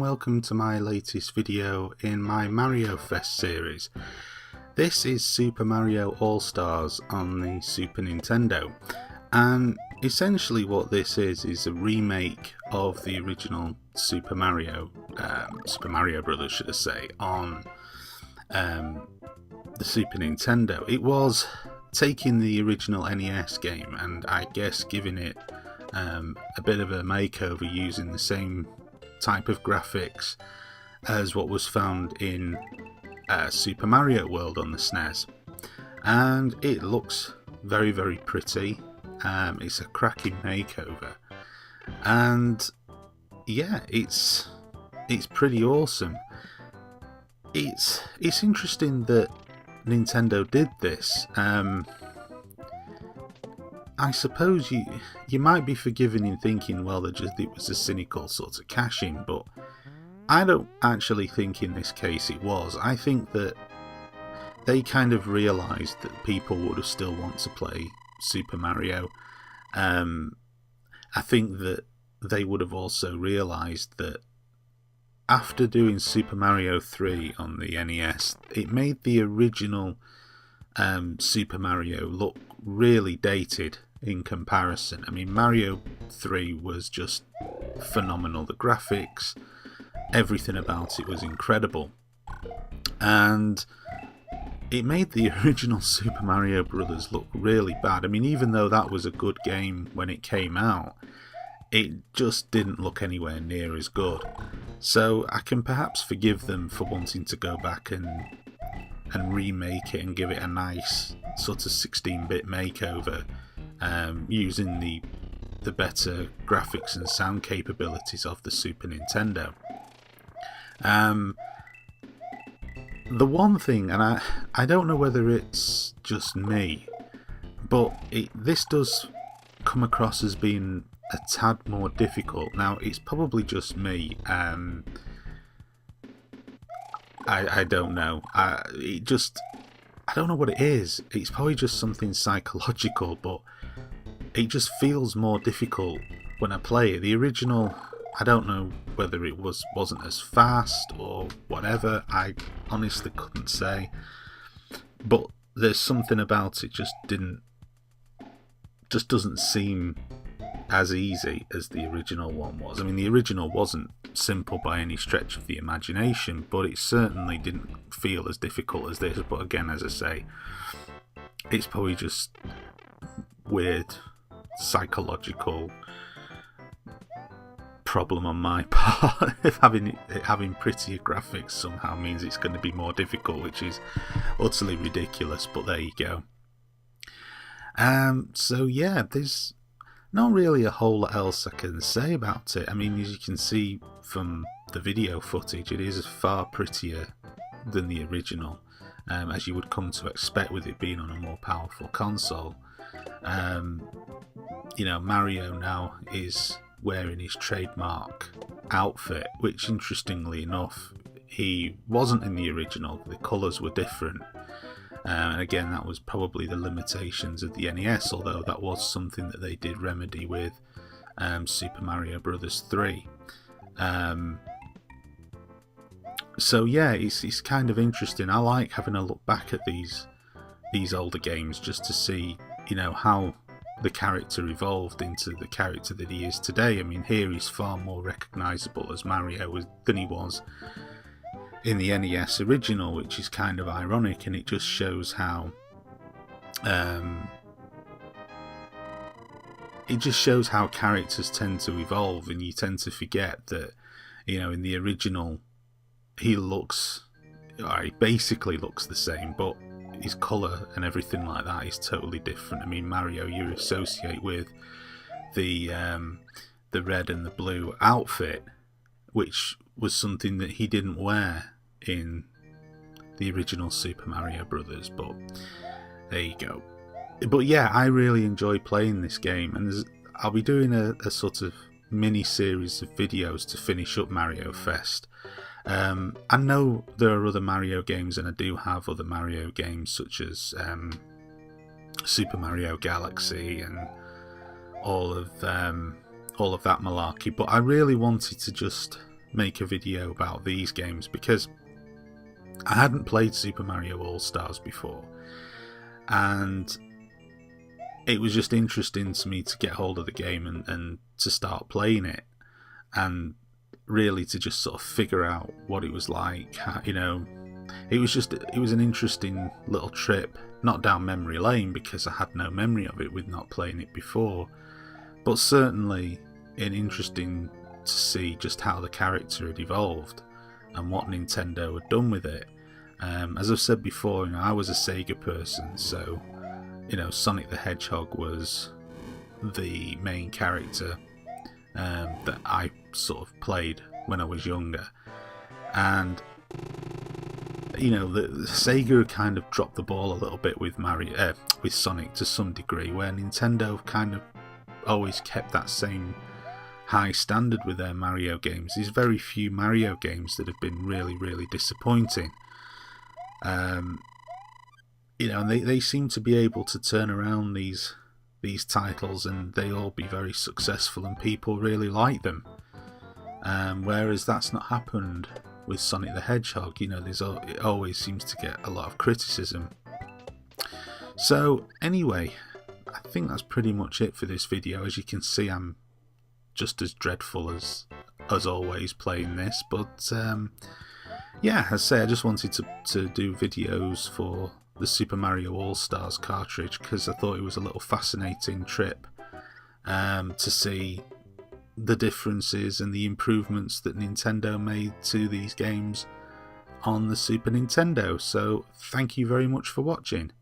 and welcome to my latest video in my Mario Fest series. This is Super Mario All-Stars on the Super Nintendo, and essentially what this is a remake of the original Super Mario Brothers, should I say, on the Super Nintendo. It was taking the original NES game and I guess giving it a bit of a makeover using the same type of graphics as what was found in Super Mario World on the SNES, and it looks very, very pretty. It's a cracking makeover, and yeah, it's pretty awesome. It's interesting that Nintendo did this. I suppose you might be forgiven in thinking, well, it was a cynical sort of cash-in, but I don't actually think in this case it was. I think that they kind of realised that people would have still want to play Super Mario. I think that they would have also realised that after doing Super Mario 3 on the NES, it made the original Super Mario look really dated in comparison. I mean, Mario 3 was just phenomenal. The graphics, everything about it was incredible. And it made the original Super Mario Brothers look really bad. I mean, even though that was a good game when it came out, it just didn't look anywhere near as good. So I can perhaps forgive them for wanting to go back and remake it and give it a nice sort of 16-bit makeover, using the better graphics and sound capabilities of the Super Nintendo. The one thing, and I don't know whether it's just me, but this does come across as being a tad more difficult. Now, it's probably just me. I don't know. I don't know what it is. It's probably just something psychological, but it just feels more difficult when I play it. The original, I don't know whether it wasn't as fast or whatever. I honestly couldn't say. But there's something about it just doesn't seem as easy as the original one was. I mean, the original wasn't simple by any stretch of the imagination, but it certainly didn't feel as difficult as this. But again, as I say, it's probably just weird psychological problem on my part. If having prettier graphics somehow means it's going to be more difficult, which is utterly ridiculous, but there you go. So yeah, there's not really a whole lot else I can say about it. I mean, as you can see from the video footage, it is far prettier than the original, as you would come to expect with it being on a more powerful console. You know, Mario now is wearing his trademark outfit, which interestingly enough, he wasn't in the original. The colours were different. And again, that was probably the limitations of the NES, although that was something that they did remedy with Super Mario Bros. 3. So yeah, it's kind of interesting. I like having a look back at these older games just to see, you know, how the character evolved into the character that he is today. I mean, here he's far more recognisable as Mario than he was in the NES original, which is kind of ironic, and it just shows how characters tend to evolve, and you tend to forget that, you know, in the original he basically looks the same, but his colour and everything like that is totally different. I mean, Mario you associate with the red and the blue outfit, which was something that he didn't wear in the original Super Mario Brothers, but there you go. But yeah, I really enjoy playing this game, and I'll be doing a sort of mini series of videos to finish up Mario Fest. I know there are other Mario games, and I do have other Mario games such as Super Mario Galaxy and all of that malarkey, but I really wanted to just make a video about these games, because I hadn't played Super Mario All-Stars before, and it was just interesting to me to get hold of the game and to start playing it, and really to just sort of figure out what it was like. You know, it was an interesting little trip, not down memory lane, because I had no memory of it with not playing it before, but certainly an interesting to see just how the character had evolved and what Nintendo had done with it. As I've said before, you know, I was a Sega person, so you know, Sonic the Hedgehog was the main character that I sort of played when I was younger, and you know, the Sega kind of dropped the ball a little bit with with Sonic to some degree, where Nintendo kind of always kept that same high standard with their Mario games. There's very few Mario games that have been really, really disappointing. You know, and they seem to be able to turn around these titles, and they all be very successful, and people really like them. Whereas that's not happened with Sonic the Hedgehog. You know, it always seems to get a lot of criticism. So anyway, I think that's pretty much it for this video. As you can see, I'm just as dreadful as always playing this, but yeah, as I say, I just wanted to do videos for the Super Mario All-Stars cartridge, because I thought it was a little fascinating trip to see the differences and the improvements that Nintendo made to these games on the Super Nintendo. So thank you very much for watching.